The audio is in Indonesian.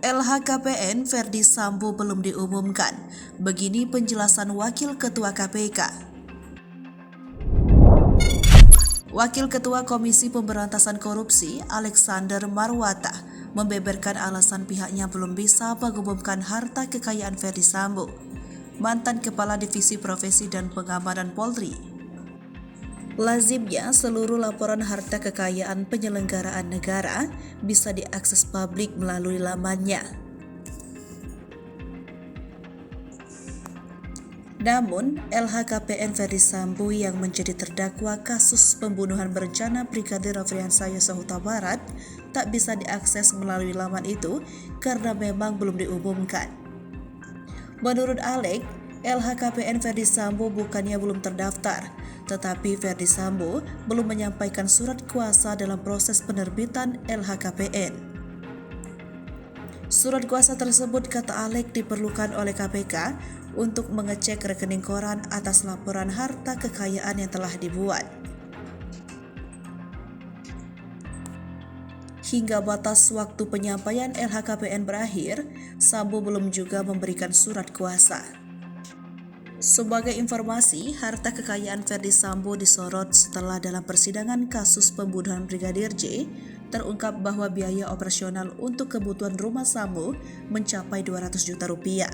LHKPN Verdi Sambo belum diumumkan. Begini penjelasan Wakil Ketua KPK. Wakil Ketua Komisi Pemberantasan Korupsi, Alexander Marwata, membeberkan alasan pihaknya belum bisa mengumumkan harta kekayaan Verdi Sambo, mantan Kepala Divisi Profesi dan Pengamanan Polri. Lazimnya, seluruh laporan harta kekayaan penyelenggaraan negara bisa diakses publik melalui lamannya. Namun, LHKPN Verdi Sambo yang menjadi terdakwa kasus pembunuhan berencana Brigadir Nofriansah Yosua Huta Barat tak bisa diakses melalui laman itu karena memang belum diumumkan. Menurut Alex, LHKPN Verdi Sambo bukannya belum terdaftar, tetapi Verdi Sambo belum menyampaikan surat kuasa dalam proses penerbitan LHKPN. Surat kuasa tersebut, kata Alex, diperlukan oleh KPK untuk mengecek rekening koran atas laporan harta kekayaan yang telah dibuat. Hingga batas waktu penyampaian LHKPN berakhir, Sambo belum juga memberikan surat kuasa. Sebagai informasi, harta kekayaan Verdi Sambo disorot setelah dalam persidangan kasus pembunuhan Brigadir J terungkap bahwa biaya operasional untuk kebutuhan rumah Sambo mencapai 200 juta rupiah.